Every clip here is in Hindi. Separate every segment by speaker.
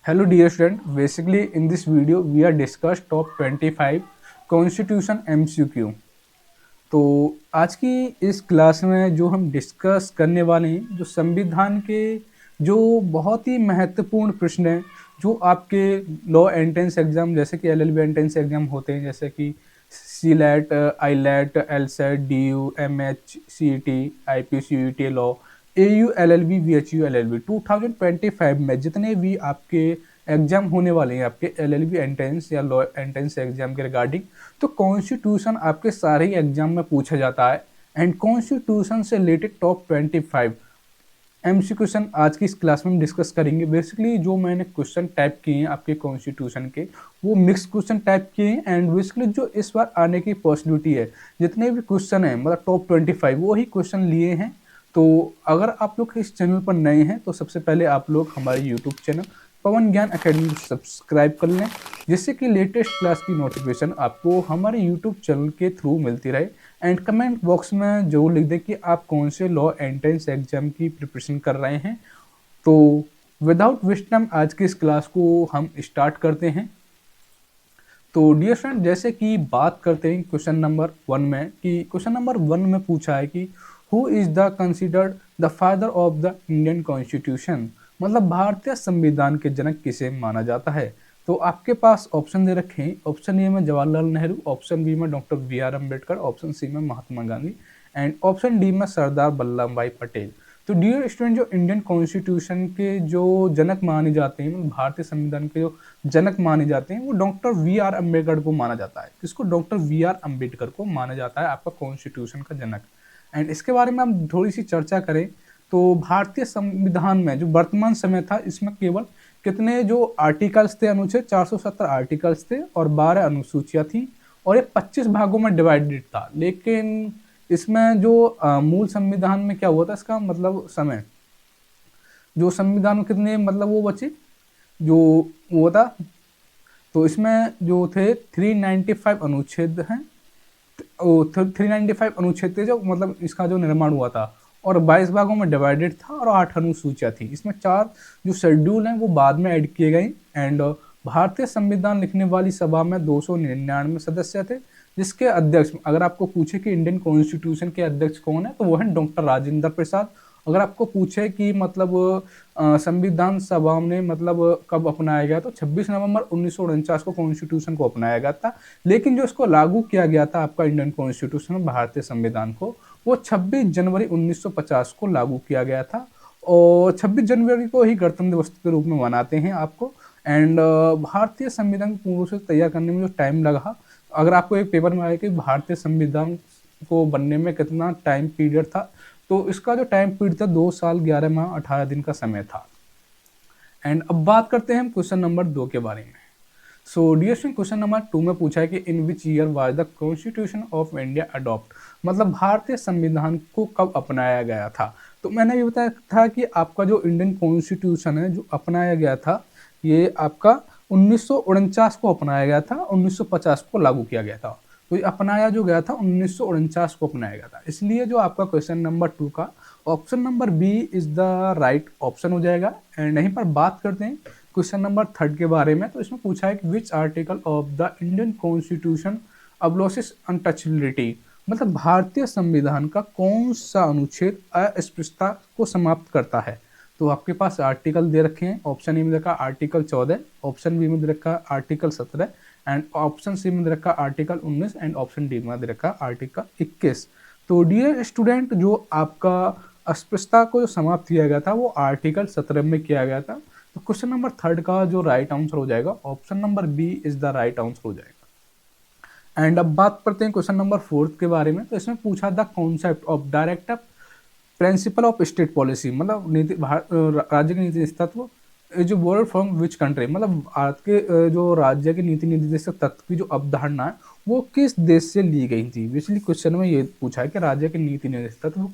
Speaker 1: Hello dear student, basically in this video we are discuss top 25 Constitution MCQ। तो आज की इस क्लास में जो हम डिस्कस करने वाले हैं जो संविधान के जो बहुत ही महत्वपूर्ण प्रश्न हैं जो आपके लॉ एंट्रेंस एग्जाम जैसे कि एलएलबी एंट्रेंस एग्जाम होते हैं, जैसे कि CLAT, AILET, LSAT, DU, MH, CET, IPCET law, AU LLB, BHU LLB 2025 में जितने भी आपके एग्जाम होने वाले हैं आपके एलएलबी एंट्रेंस या लॉ एंट्रेंस एग्जाम के रिगार्डिंग, तो कॉन्स्टिट्यूशन आपके सारे ही एग्जाम में पूछा जाता है। एंड कॉन्स्टिट्यूशन से रिलेटेड टॉप 25 एमसी क्वेश्चन आज की इस क्लास में हम डिस्कस करेंगे। बेसिकली जो मैंने क्वेश्चन टाइप किए हैं आपके कॉन्स्टिट्यूशन के, वो मिक्स क्वेश्चन टाइप किए हैं। एंड बेसिकली जो इस बार आने की पॉसिबिलिटी है, जितने भी क्वेश्चन हैं मतलब टॉप 25 वो ही क्वेश्चन लिए हैं। तो अगर आप लोग इस चैनल पर नए हैं तो सबसे पहले आप लोग हमारे यूट्यूब चैनल पवन ज्ञान अकेडमी सब्सक्राइब कर लें, जिससे कि लेटेस्ट क्लास की नोटिफिकेशन आपको हमारे यूट्यूब चैनल के थ्रू मिलती रहे। एंड कमेंट बॉक्स में जरूर लिख दें कि आप कौन से लॉ एंट्रेंस एग्जाम की प्रिपरेशन कर रहे हैं। तो विदाउट वेस्ट टाइम आज की इस क्लास को हम स्टार्ट करते हैं। तो डियर फ्रेंड, जैसे कि बात करते हैं क्वेश्चन नंबर 1 में, कि क्वेश्चन नंबर 1 में पूछा है कि who is the considered the father of the Indian constitution, मतलब भारतीय संविधान के जनक किसे माना जाता है। तो आपके पास ऑप्शन दे रखे हैं। ऑप्शन ए में जवाहरलाल नेहरू, ऑप्शन बी में doctor B R Ambedkar, option C में Mahatma Gandhi and option D में सरदार वल्लभ भाई पटेल। तो डियर स्टूडेंट, जो इंडियन कॉन्स्टिट्यूशन के जो जनक माने जाते हैं, मतलब भारतीय संविधान के जो जनक माने जाते हैं, वो डॉक्टर वी आर अम्बेडकर को माना जाता है। किसको? डॉक्टर वी आर अम्बेडकर को माना जाता है आपका कॉन्स्टिट्यूशन का जनक। एंड इसके बारे में हम थोड़ी सी चर्चा करें तो भारतीय संविधान में जो वर्तमान समय था, इसमें केवल कितने जो आर्टिकल्स थे, अनुच्छेद 470 आर्टिकल्स थे और 12 अनुसूचियां थी, और ये 25 भागों में डिवाइडेड था। लेकिन इसमें जो मूल संविधान में क्या हुआ था, इसका मतलब समय जो संविधान में कितने मतलब वो बचे जो वो था, तो इसमें जो थे 395 अनुच्छेद हैं, 395 अनुच्छेद थे जो मतलब इसका जो निर्माण हुआ था, और 22 भागों में डिवाइडेड था और 8 अनुसूचियां थी। इसमें 4 जो शेड्यूल हैं वो बाद में ऐड किए गए। एंड भारतीय संविधान लिखने वाली सभा में 299 सदस्य थे, जिसके अध्यक्ष, अगर आपको पूछे कि इंडियन कॉन्स्टिट्यूशन के अध्यक्ष कौन है, तो वो है डॉक्टर राजेंद्र प्रसाद। अगर आपको पूछे कि मतलब संविधान सभा ने मतलब कब अपनाया गया, तो 26 नवंबर 1949 को कॉन्स्टिट्यूशन को अपनाया गया था। लेकिन जो इसको लागू किया गया था आपका इंडियन कॉन्स्टिट्यूशन, भारतीय संविधान को, वो 26 जनवरी 1950 को लागू किया गया था। और 26 जनवरी को ही गणतंत्र दिवस के रूप में मनाते हैं आपको। एंड भारतीय संविधान को पूर्ण से तैयार करने में जो टाइम लगा, अगर आपको एक पेपर में आया कि भारतीय संविधान को बनने में कितना टाइम पीरियड था, तो इसका जो टाइम पीरियड था 2 साल 11 माह 18 दिन का समय था। एंड अब बात करते हैं क्वेश्चन नंबर 2 के बारे में। So dear student, question number 2 में पूछा है कि in which year was the constitution of India adopt, मतलब भारतीय संविधान को कब अपनाया गया था। तो मैंने ये बताया था कि आपका जो इंडियन कॉन्स्टिट्यूशन है जो अपनाया गया था, ये आपका 1949 को अपनाया गया था, 1950 को लागू किया गया था। तो ये अपनाया जो गया था 1949 को अपनाया गया था। इसलिए जो आपका क्वेश्चन नंबर 2 का option number B is the right option हो जाएगा। एंड यहीं पर बात करते हैं क्वेश्चन नंबर 3 के बारे में। तो इसमें पूछा है कि which article of the Indian constitution अबॉलिशेस untouchability, मतलब भारतीय संविधान का कौन सा अनुच्छेद अस्पृश्यता को समाप्त करता है। तो आपके पास आर्टिकल दे रखे हैं। ऑप्शन ए में रखा आर्टिकल 14, ऑप्शन बी में दे रखा आर्टिकल 17 एंड ऑप्शन सी में दे रखा आर्टिकल 19 एंड ऑप्शन डी में दे रखा आर्टिकल 21। तो डियर स्टूडेंट, जो आपका अस्पृश्यता को जो समाप्त किया गया था वो आर्टिकल 17 में किया गया था। तो क्वेश्चन नंबर 3 का जो राइट आंसर हो जाएगा option number B is the right answer हो जाएगा। एंड अब बात करते हैं क्वेश्चन नंबर 4 के बारे में। तो इसमें पूछा the concept of directive principle of state policy, मतलब नीति राज्य की नीति तत्व जो वर्ड फ्रॉम विच कंट्री, मतलब भारत के जो राज्य के नीति निर्देशक तत्व की जो अवधारणा है वो किस देश से ली गई थी। बेसिकली क्वेश्चन में ये पूछा है कि राज्य के नीति निर्देशक तत्व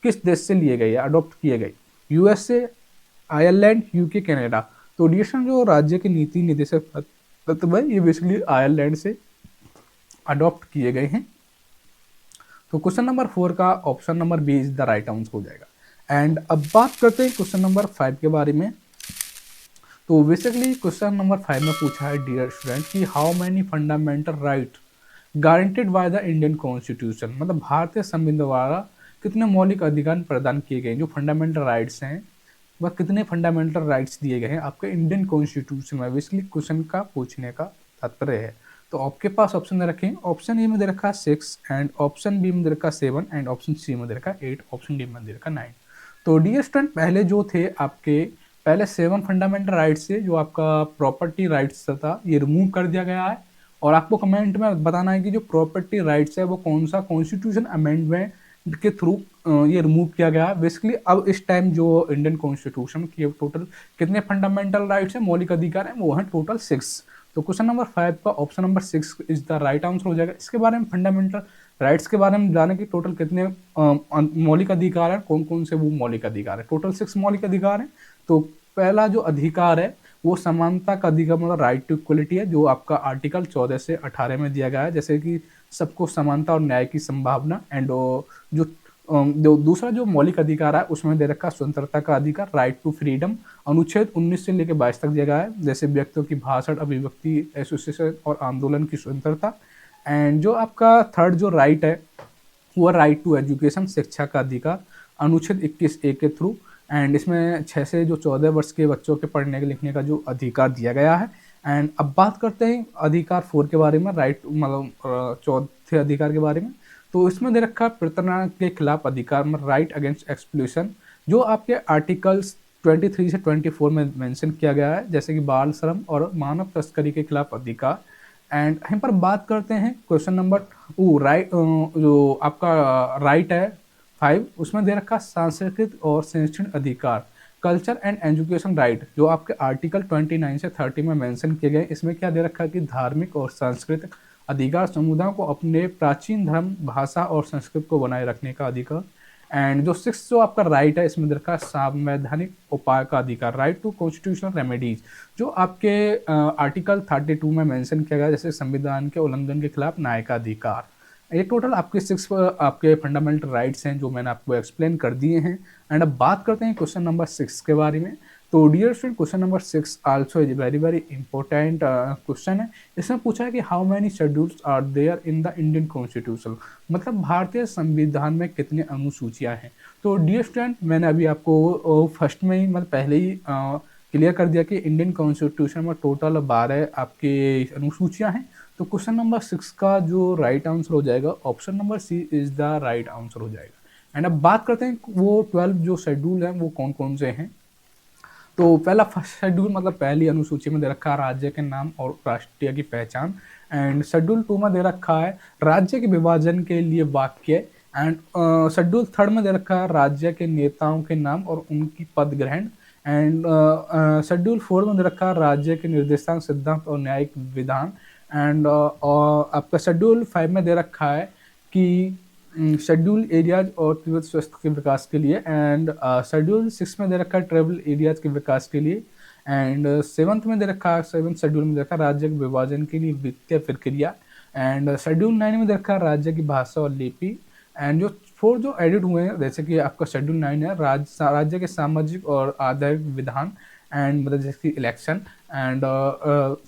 Speaker 1: किस देश से लिए गए या अडॉप्ट किए गए, यूएसए, आयरलैंड, यूके, कनाडा। तो डिस्ट्रीब्यूशन जो राज्य के नीति निर्देशक तत्व है ये बेसिकली आयरलैंड से अडॉप्ट किए गए हैं। तो क्वेश्चन नंबर 4 का option number B is the right answer हो जाएगा। एंड अब बात करते हैं क्वेश्चन नंबर 5 के बारे में। तो बेसिकली क्वेश्चन नंबर 5 में पूछा है डियर स्टूडेंट कि how many fundamental right guaranteed by the Indian constitution, मतलब भारतीय संविधान द्वारा कितने मौलिक अधिकार प्रदान किए गए, जो फंडामेंटल राइट्स हैं वह कितने फंडामेंटल राइट्स दिए गए हैं आपके इंडियन कॉन्स्टिट्यूशन में। बेसिकली क्वेश्चन का पूछने का तात्पर्य है। तो आपके पास ऑप्शन दे रखे हैं, ऑप्शन ए में दे रखा है 6 एंड ऑप्शन बी में दे रखा है 7 एंड ऑप्शन सी में दे रखा है 8, ऑप्शन डी में दे रखा है 9। तो डियर स्टूडेंट पहले जो थे आपके पहले 7 फंडामेंटल राइट्स से जो आपका प्रॉपर्टी राइट्स था ये रिमूव कर दिया गया है, और आपको कमेंट में बताना है कि जो प्रॉपर्टी राइट्स है वो कौन सा कॉन्स्टिट्यूशन अमेंडमेंट के थ्रू ये रिमूव किया गया है। बेसिकली अब इस टाइम जो इंडियन कॉन्स्टिट्यूशन की टोटल कितने फंडामेंटल राइट्स हैं, मौलिक अधिकार हैं, वो हैं टोटल 6। तो क्वेश्चन नंबर 5 का option number 6 is the right answer हो जाएगा। इसके बारे में फंडामेंटल राइट्स के बारे में जाने की टोटल कितने मौलिक अधिकार हैं, कौन कौन से वो मौलिक अधिकार है, टोटल 6 मौलिक अधिकार हैं। तो पहला जो अधिकार है वो समानता का अधिकार, मतलब राइट टू इक्वलिटी है, जो आपका आर्टिकल 14 से 18 में दिया गया है, जैसे कि सबको समानता और न्याय की संभावना। एंड जो दूसरा जो मौलिक अधिकार है उसमें दे रखा स्वतंत्रता का अधिकार, राइट टू फ्रीडम, अनुच्छेद 19 से लेकर 22 तक दिया गया है, जैसे व्यक्तियों की भाषण, अभिव्यक्ति, एसोसिएशन और आंदोलन की स्वतंत्रता। एंड जो आपका थर्ड जो राइट है वो राइट टू एजुकेशन, शिक्षा का अधिकार, अनुच्छेद 21A के थ्रू। एंड इसमें 6 से जो 14 वर्ष के बच्चों के पढ़ने के लिखने का जो अधिकार दिया गया है। एंड अब बात करते हैं अधिकार 4 के बारे में, राइट मतलब चौथे अधिकार के बारे में। तो इसमें दे रखा प्रताड़ना के खिलाफ अधिकार में, राइट अगेंस्ट एक्सप्लॉइटेशन, जो आपके आर्टिकल्स 23 से 24 में मेंशन किया गया है, जैसे कि बाल श्रम और मानव तस्करी के खिलाफ अधिकार। एंड यहाँ पर बात करते हैं क्वेश्चन नंबर राइट, जो आपका राइट है 5, उसमें दे रखा सांस्कृतिक और शैक्षणिक अधिकार, कल्चर एंड एजुकेशन राइट, जो आपके आर्टिकल 29 से 30 में मेंशन किए गए। इसमें क्या दे रखा है कि धार्मिक और सांस्कृतिक अधिकार, समुदायों को अपने प्राचीन धर्म, भाषा और संस्कृति को बनाए रखने का अधिकार। एंड जो 6 जो आपका राइट है इसमें दे रखा है संवैधानिक उपाय का अधिकार, राइट टू कॉन्स्टिट्यूशनल रेमेडीज, जो आपके आर्टिकल 32 में मेंशन किया गया, जैसे संविधान के उल्लंघन के खिलाफ न्याय का अधिकार। ये टोटल आपके 6 आपके फंडामेंटल राइट्स हैं जो मैंने आपको एक्सप्लेन कर दिए हैं। एंड अब बात करते हैं क्वेश्चन नंबर 6 के बारे में। तो dear student question number 6 also is very very important question है। इसमें पूछा है कि how many schedules are there in the Indian constitution, मतलब भारतीय संविधान में कितने अनुसूचियां हैं। तो डियर स्टूडेंट मैंने अभी आपको फर्स्ट में ही मतलब पहले ही क्लियर कर दिया कि इंडियन कॉन्स्टिट्यूशन में टोटल 12 आपके अनुसूचियां हैं। तो क्वेश्चन नंबर 6 का जो राइट आंसर हो जाएगा option number C is the right answer हो जाएगा। एंड अब बात करते हैं वो 12 जो शेड्यूल हैं वो कौन कौन से हैं। तो पहला फर्स्ट शेड्यूल मतलब पहली अनुसूची में दे रखा है राज्य के नाम और राष्ट्रीय की पहचान। एंड शेड्यूल 2 में दे रखा है राज्य के विभाजन के लिए वाक्य। एंड शेड्यूल 3 में दे रखा है राज्य के नेताओं के नाम और उनकी पद ग्रहण। एंड शेड्यूल 4 में दे रखा है राज्य के निर्देशांक, सिद्धांत और न्यायिक विधान। एंड आपका शेड्यूल 5 में दे रखा है कि शेड्यूल एरियाज और तीव्र स्वास्थ्य के विकास के लिए। एंड शेड्यूल 6 में दे रखा है ट्राइबल एरियाज के विकास के लिए। एंड 7th में दे रखा है 7th शेड्यूल में दे रखा है राज्य के विभाजन के लिए वित्तीय प्रक्रिया। एंड शेड्यूल 9 में दे रखा है राज्य की भाषा और लिपि। एंड जो 4 जो एडिट हुए हैं जैसे कि आपका शेड्यूल 9 है राज्य के सामाजिक और आधारिक विधान एंड मतलब जैसे इलेक्शन। एंड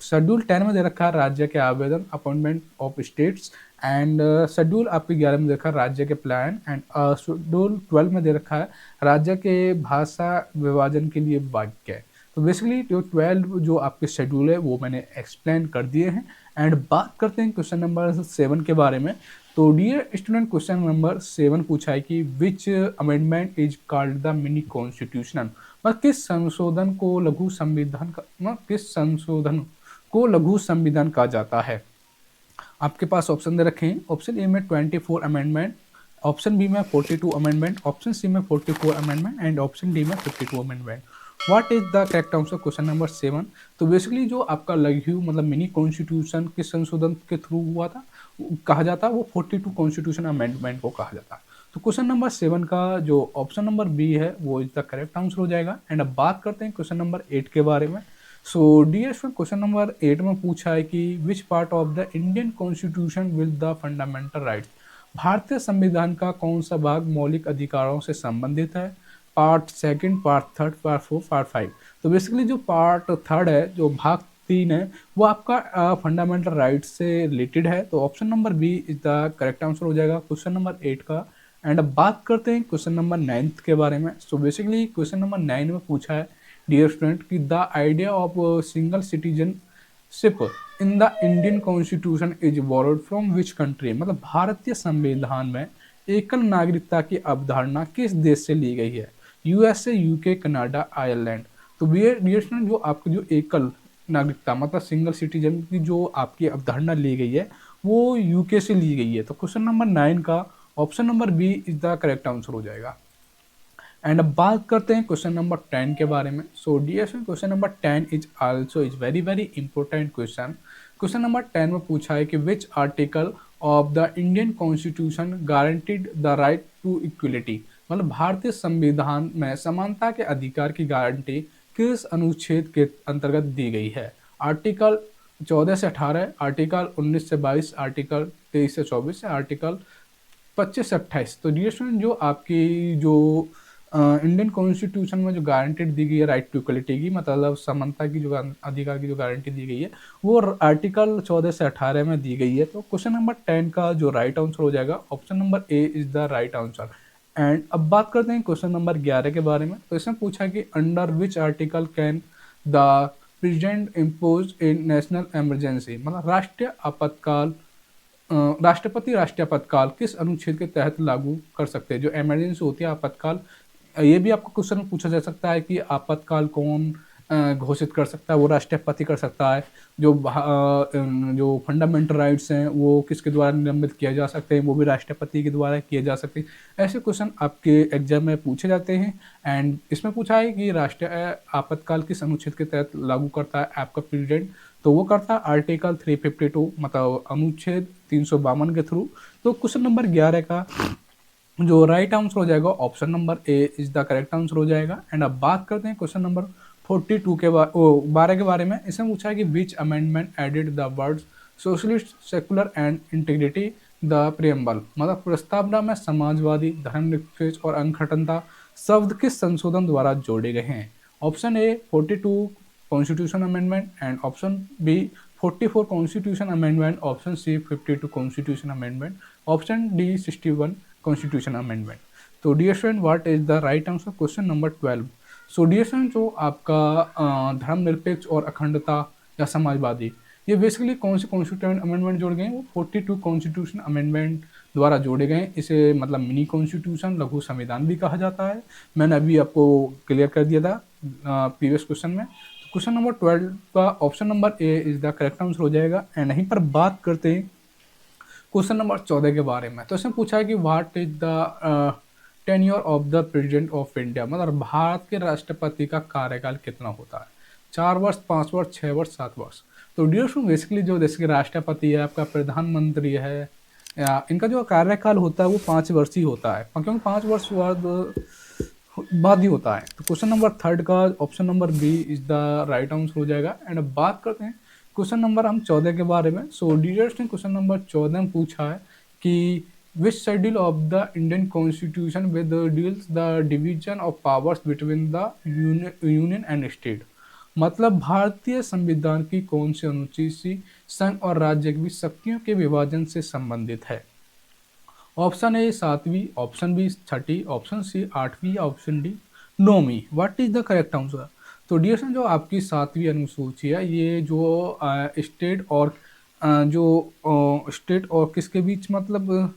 Speaker 1: शेड्यूल 10 में दे रखा है राज्य के आवेदन, appointment of states. And schedule आपके 11 में दे रखा है राज्य के प्लान। एंड शेड्यूल 12 में दे रखा है राज्य के भाषा विभाजन के लिए वाक्य। तो बेसिकली जो 12 जो आपके शेड्यूल है वो मैंने एक्सप्लेन कर दिए हैं। एंड बात करते हैं क्वेश्चन नंबर 7 के बारे में। तो डियर स्टूडेंट क्वेश्चन नंबर 7 पूछा है कि which amendment is called the mini constitutional, मतलब किस संशोधन को लघु संविधान का, मतलब किस संशोधन को लघु संविधान कहा जाता है। आपके पास ऑप्शन दे रखे हैं, ऑप्शन ए में 24 अमेंडमेंट, ऑप्शन बी में 42 अमेंडमेंट, ऑप्शन सी में 44 अमेंडमेंट एंड ऑप्शन डी में 52 amendment. What is the correct answer question number 7। तो बेसिकली जो आपका लघु मतलब मिनी कॉन्स्टिट्यूशन किस संशोधन के थ्रू हुआ था कहा जाता है वो 42 कॉन्स्टिट्यूशन अमेंडमेंट को कहा जाता है। तो क्वेश्चन नंबर 7 का जो ऑप्शन नंबर बी है वो इज द करेक्ट आंसर हो जाएगा। एंड अब बात करते हैं क्वेश्चन नंबर 8 के बारे में। So dear student question number 8 में पूछा है कि which part of the Indian constitution with the fundamental rights, भारतीय संविधान का कौन सा भाग मौलिक अधिकारों से संबंधित है। Part second, part third, part four, part five. तो बेसिकली जो पार्ट थर्ड है, जो भाग 3 है, वो आपका फंडामेंटल राइट से रिलेटेड है। तो option number B is the correct answer हो जाएगा क्वेश्चन नंबर 8 का। एंड अब बात करते हैं क्वेश्चन नंबर 9 के बारे में। सो बेसिकली क्वेश्चन नंबर 9 में पूछा है डियर स्टूडेंट कि the idea of single citizenship in the Indian constitution is borrowed from which country. मतलब भारतीय संविधान में एकल नागरिकता की अवधारणा किस देश से ली गई है? USA, UK, Canada, Ireland. तो डियर स्टूडेंट, जो आपकी जो एकल नागरिकता मतलब सिंगल सिटीजन की जो आपकी अवधारणा ली गई है, वो यूके से ली गई है। तो क्वेश्चन नंबर 9 का option number B is the correct answer हो जाएगा। एंड अब बात करते हैं क्वेश्चन नंबर 10 के बारे में। So dear student, question number 10 is also is very very important question. Question number 10 में पूछा है कि which article of the Indian constitution guaranteed the right to equality. मतलब भारतीय संविधान में समानता के अधिकार की गारंटी किस अनुच्छेद के अंतर्गत दी गई है? आर्टिकल 14 से 18, आर्टिकल 19 से 22, आर्टिकल 23 से 24, आर्टिकल 25 से 28। तो डियर स्टूडेंट, जो आपकी जो इंडियन कॉन्स्टिट्यूशन में जो गारंटेड दी गई है राइट टू इक्वलिटी की, मतलब समानता की जो अधिकार की जो गारंटी दी गई है, वो आर्टिकल 14 से 18 में दी गई है। तो क्वेश्चन नंबर 10 का जो राइट आंसर हो जाएगा option number A is the right answer. And अब बात करते हैं क्वेश्चन नंबर 11 के बारे में। तो इसमें पूछा कि under which article can the president impose in national emergency. मतलब राष्ट्रपति राष्ट्रीय आपातकाल किस अनुच्छेद के तहत लागू कर सकते हैं? जो इमरजेंसी होती है, आपातकाल, ये भी आपको क्वेश्चन पूछा जा सकता है कि आपातकाल कौन घोषित कर सकता है? वो राष्ट्रपति कर सकता है। जो फंडामेंटल राइट्स हैं वो किसके द्वारा निलंबित किया जा सकते हैं? वो भी राष्ट्रपति के द्वारा किए जा सकते हैं। ऐसे क्वेश्चन आपके एग्जाम में पूछे जाते हैं। एंड इसमें पूछा है कि राष्ट्रीय आपातकाल किस अनुच्छेद के तहत लागू करता है आपका प्रेसिडेंट? तो वो करता है आर्टिकल 352, मतलब अनुच्छेद 352 के थ्रू। तो क्वेश्चन नंबर 11 का जो राइट आंसर हो जाएगा option number A is the correct answer हो जाएगा। एंड अब बात करते हैं क्वेश्चन नंबर 42 के 12 के बारे में। इसमें पूछा है कि which amendment added the words socialist, secular and integrity the preamble. मतलब प्रस्तावना में समाजवादी, धर्मनिरपेक्ष और अंगठनता शब्द किस संशोधन द्वारा जोड़े गए हैं? Option A 42 constitution amendment, and option B 44 constitution amendment, option C 52 constitution amendment, option D 61 constitution amendment. तो dear student, what is the right answer? Question number 12। सो डियर स्टूडेंट, जो आपका धर्मनिरपेक्ष और अखंडता या समाजवादी, ये बेसिकली कौन से कॉन्स्टिट्यूशन अमेंडमेंट जोड़ गए हैं? वो 42 कॉन्स्टिट्यूशन अमेंडमेंट द्वारा जोड़े गए हैं। इसे मतलब मिनी कॉन्स्टिट्यूशन, लघु संविधान भी कहा जाता है। मैंने अभी आपको क्लियर कर दिया था प्रीवियस क्वेश्चन में। तो क्वेश्चन नंबर 12 का option number A is the correct answer हो जाएगा। एंड यहीं पर बात करते हैं क्वेश्चन नंबर 14 के बारे में। तो इसमें पूछा है कि what is the tenure of the president of India. मतलब भारत के राष्ट्रपति का कार्यकाल कितना होता है? 4 वर्ष, 5 वर्ष, 6 वर्ष, 7 वर्ष। तो डियर स्टूडेंट, बेसिकली जो देश के राष्ट्रपति है, आपका प्रधानमंत्री है, या इनका जो कार्यकाल होता है वो 5 वर्ष ही होता है, क्योंकि 5 वर्ष बाद ही होता है। तो क्वेश्चन नंबर 3 का option number B is the right answer हो जाएगा। एंड अब बात करते हैं क्वेश्चन नंबर हम 14 के बारे में। सो डियर्स ने क्वेश्चन नंबर 14 में पूछा है कि which schedule of the Indian constitution with deals the division of powers between the union and state. मतलब भारतीय संविधान की कौन सी अनुसूची संघ और राज्य के बीच शक्तियों के विभाजन से संबंधित है? ऑप्शन ए 7वीं, ऑप्शन बी 6ठी, ऑप्शन सी 8वीं, ऑप्शन डी 9वीं। What is the correct answer? तो डियर जो आपकी 7वीं अनुसूची है, ये जो स्टेट और स्टेट और किसके बीच, मतलब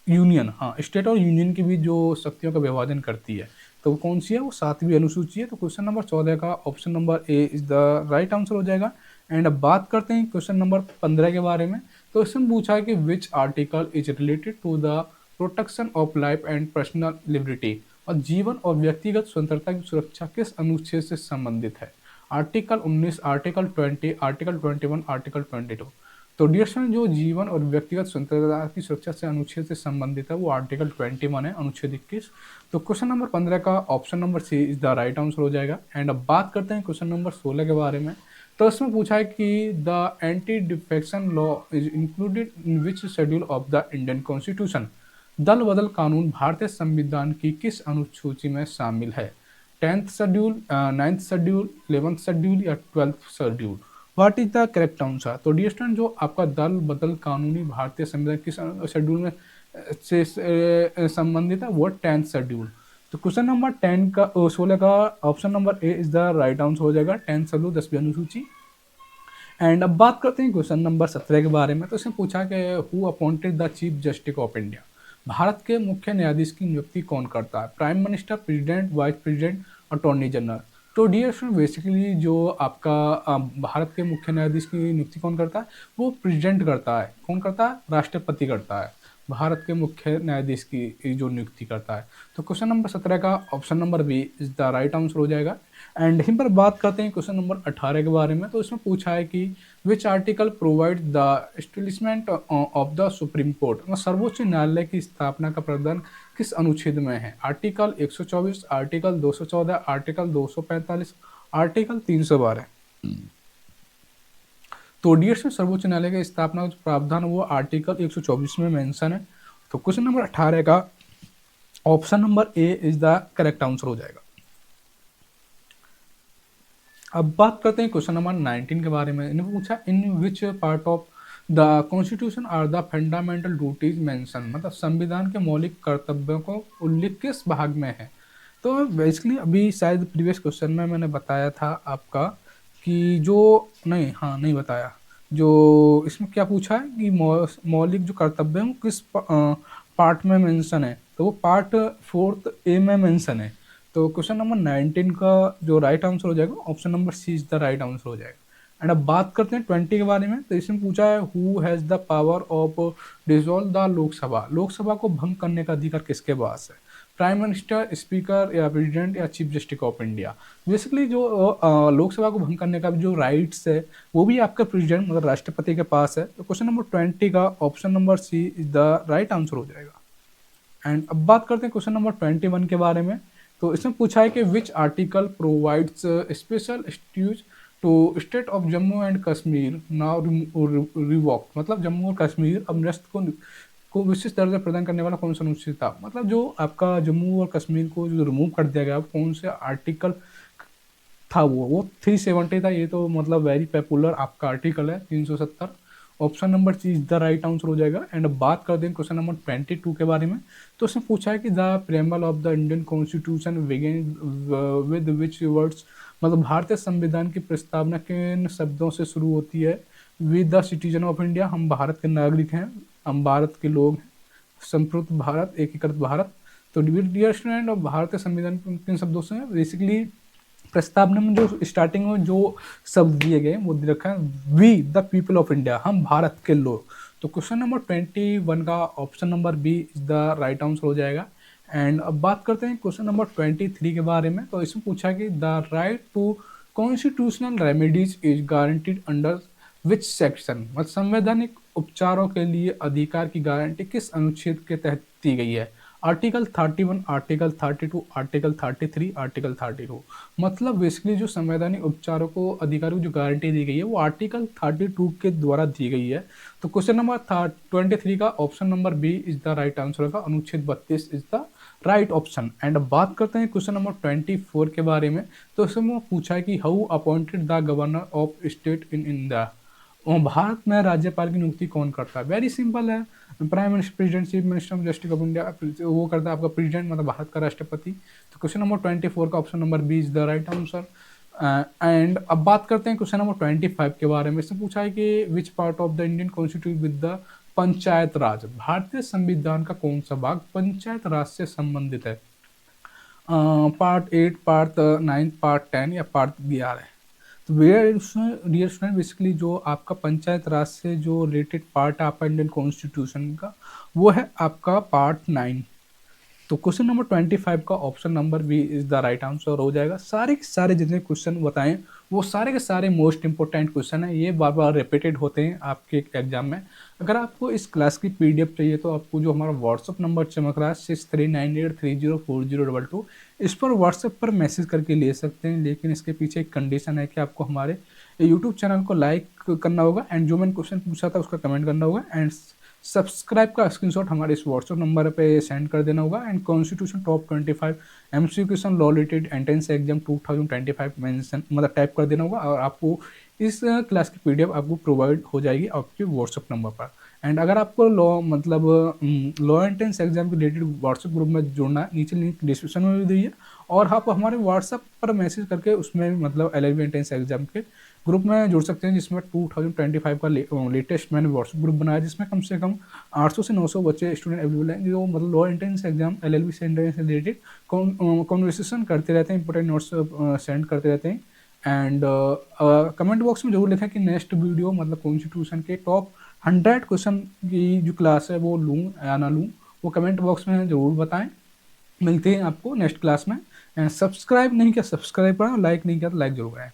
Speaker 1: यूनियन, हाँ, स्टेट और यूनियन के बीच जो शक्तियों का विभाजन करती है, तो वो कौन सी है? वो 7वीं अनुसूची है। तो क्वेश्चन नंबर 14 का option number A is the right answer हो जाएगा। एंड अब बात करते हैं क्वेश्चन नंबर 15 के बारे में। तो इसमें पूछा है कि which article is related to the protection of life and personal liberty. और जीवन और व्यक्तिगत स्वतंत्रता की सुरक्षा किस अनुच्छेद से संबंधित है? Article 19, article 20, article 21, article 22। तो डियर स्टूडेंट, जो जीवन और व्यक्तिगत स्वतंत्रता की सुरक्षा से अनुच्छेद से संबंधित है वो आर्टिकल 21 है, अनुच्छेद 21। तो क्वेश्चन नंबर 15 का option number C is the right answer हो जाएगा। एंड अब बात करते हैं क्वेश्चन नंबर 16 के बारे में। तो इसमें पूछा है कि the anti defection law is included in which schedule of the Indian constitution. दल बदल कानून भारतीय संविधान की किस अनुसूची में शामिल है? 10th schedule, 9th schedule, 11th schedule या 12th schedule? What is the correct answer? तो डियर स्टूडेंट, जो आपका दल बदल कानूनी भारतीय संविधान किस शेड्यूल में संबंधित है, वो 10th शेड्यूल। तो क्वेश्चन नंबर 10 का 16 का option number A is the right answer हो जाएगा, 10th शेड्यूल 10वीं अनुसूची। एंड अब बात करते हैं क्वेश्चन नंबर 17 के बारे में। तो इसमें पूछा कि who appointed the chief justice of India? Bharat के मुख्य न्यायाधीश की नियुक्ति कौन करता है? Prime minister, president, vice president, attorney general? तो डियर स्टूडेंट, बेसिकली जो आपका भारत के मुख्य न्यायाधीश की नियुक्ति कौन करता है? वो प्रेसिडेंट करता है। कौन करता है? राष्ट्रपति करता है। भारत के मुख्य न्यायाधीश की जो नियुक्ति करता है। तो क्वेश्चन नंबर 17 का option number B is the right answer हो जाएगा। एंड यहीं पर बात करते हैं क्वेश्चन नंबर 18 के बारे में। तो इसमें पूछा है कि which article provide the establishment of the supreme court? मतलब सर्वोच्च न्यायालय की स्थापना का प्रावधान किस अनुच्छेद में है? Article 124, article 214, article 245, article 312? तो डियर से सर्वोच्च न्यायालय की स्थापना का जो प्रावधान वो आर्टिकल 124 में मेंशन है। तो क्वेश्चन नंबर 18 का option number A is the correct answer हो जाएगा। अब बात करते हैं क्वेश्चन नंबर 19 के बारे में। इन्होंने पूछा in which part of the constitution are the fundamental duties mention? मतलब संविधान के मौलिक कर्तव्यों को उल्लेख किस भाग में है? तो बेसिकली अभी शायद प्रीवियस क्वेश्चन में मैंने बताया था आपका कि जो नहीं बताया। जो इसमें क्या पूछा है कि मौलिक जो कर्तव्य है वो किस पार्ट में मेंशन है? तो वो पार्ट 4th ए में मेंशन है। तो क्वेश्चन नंबर 19 का जो राइट आंसर हो जाएगा option number C is the right answer हो जाएगा। एंड अब बात करते हैं 20 के बारे में। तो इसमें पूछा है who has the power of dissolve the Lok Sabha? Lok Sabha को भंग करने का अधिकार किसके पास है? प्राइम मिनिस्टर, स्पीकर या प्रेसिडेंट या chief justice of India? Basically जो लोकसभा को भंग करने का जो राइट्स है वो भी आपका प्रेसिडेंट मतलब राष्ट्रपति के पास है। तो क्वेश्चन नंबर 20 का option number C is the right answer हो जाएगा। एंड अब बात करते हैं क्वेश्चन नंबर 21 के बारे में। तो इसमें पूछा है कि which article provides special status to state of Jammu and Kashmir now revoke? मतलब जम्मू और कश्मीर अब निरस्त को विशिष्ट दर्जा प्रदान करने वाला कौन सा अनुच्छेद था? मतलब जो आपका जम्मू और कश्मीर को जो रिमूव कर दिया गया कौन से आर्टिकल था? वो 370 था। ये तो मतलब वेरी पॉपुलर आपका आर्टिकल है 370। Option number C is the right answer हो जाएगा। एंड अब बात करते हैं क्वेश्चन नंबर 22 के बारे में। तो उसमें पूछा है कि the preamble of the Indian constitution begin with which words? मतलब भारतीय संविधान की प्रस्तावना किन शब्दों से शुरू होती है? With the citizen of India, हम भारत के नागरिक हैं, हम भारत के लोग हैं, संप्रभुत्व भारत, एकीकृत भारत। तो डियर स्टूडेंट, और भारतीय संविधान किन शब्दों से है? बेसिकली प्रस्तावना में जो स्टार्टिंग में जो शब्द दिए गए वो दे रखा है we the people of India, हम भारत के लोग। तो क्वेश्चन नंबर 21 का option number B is the right answer हो जाएगा। एंड अब बात करते हैं क्वेश्चन नंबर 23 के बारे में। तो इसमें पूछा कि the right to constitutional remedies is guaranteed under which section? मतलब संवैधानिक उपचारों के लिए अधिकार की गारंटी किस अनुच्छेद के तहत दी गई है? Article 31, article 32, article 33, article 32? मतलब बेसिकली जो संवैधानिक उपचारों को अधिकारों की जो गारंटी दी गई है वो आर्टिकल 32 के द्वारा दी गई है। तो क्वेश्चन नंबर 23 का option number B is the right answer होगा, अनुच्छेद 32 is the right option. And अब बात करते हैं क्वेश्चन नंबर 24 के बारे में। तो इसमें पूछा है कि how appointed the governor of state in India? Bharat में राज्यपाल की नियुक्ति कौन करता है? वेरी सिंपल है, prime minister, president, chief minister, justice of India, वो करता है आपका प्रेसिडेंट मतलब भारत का राष्ट्रपति। तो क्वेश्चन नंबर 24 का option number B is the right answer. And अब बात करते हैं क्वेश्चन नंबर 25 के बारे में। इसमें पूछा है कि which part of the Indian constitution with the panchayat Raj? भारतीय संविधान का कौन सा भाग पंचायत राज से संबंधित है? पार्ट 8, पार्ट 9, पार्ट 10 या पार्ट 11? तो डियर स्टूडेंट, बेसिकली जो आपका पंचायत राज से जो रिलेटेड पार्ट है आपका इंडियन कॉन्स्टिट्यूशन का वो है आपका पार्ट 9। तो क्वेश्चन नंबर 25 का option number B is the right answer हो जाएगा। सारे के सारे जितने क्वेश्चन बताएं वो सारे के सारे मोस्ट इंपॉर्टेंट क्वेश्चन है, ये बार बार रिपीटेड होते हैं आपके एग्जाम में। अगर आपको इस क्लास की पीडीएफ चाहिए तो आपको जो हमारा व्हाट्सअप नंबर चमक रहा है 6398304022, इस पर व्हाट्सएप पर मैसेज करके ले सकते हैं। लेकिन इसके पीछे एक कंडीशन है कि आपको हमारे यूट्यूब चैनल को लाइक करना होगा एंड जो मैंने क्वेश्चन पूछा था उसका कमेंट करना होगा एंड सब्सक्राइब का स्क्रीनशॉट हमारे इस व्हाट्सएप नंबर पे सेंड कर देना होगा। And constitution top 25 MCQ question law related entrance exam 2025 mention मतलब टाइप कर देना होगा, और आपको इस क्लास की पीडीएफ आपको प्रोवाइड हो जाएगी आपके व्हाट्सएप नंबर पर। एंड अगर आपको लॉ मतलब लॉ एंट्रेंस एग्जाम के रिलेटेड व्हाट्सएप ग्रुप में जुड़ना है, नीचे लिंक डिस्क्रिप्शन में भी दी है, और आप हमारे व्हाट्सएप पर मैसेज करके उसमें मतलब एलएलबी एंट्रेंस एग्जाम के ग्रुप में जुड़ सकते हैं, जिसमें 2025 का लेटेस्ट मैंने व्हाट्सएप ग्रुप बनाया, जिसमें कम से कम 800 से 900 बच्चे स्टूडेंट अवेलेबल हैं जो मतलब लॉ एंट्रेंस एग्जाम एलएलबी से एंट्रेंस से रिलेटेड कॉन्वर्सेशन करते रहते हैं, इंपॉर्टेंट नोट्स सेंड करते रहते हैं। एंड कमेंट बॉक्स में जरूर लिखें कि नेक्स्ट वीडियो मतलब कॉन्स्टिट्यूशन के टॉप 100 क्वेश्चन की जो क्लास है वो लूँ या ना लूँ, वो कमेंट बॉक्स में ज़रूर बताएं। मिलते हैं आपको नेक्स्ट क्लास में। एंड सब्सक्राइब नहीं किया सब्सक्राइब करें, लाइक नहीं किया तो लाइक जरूर करें।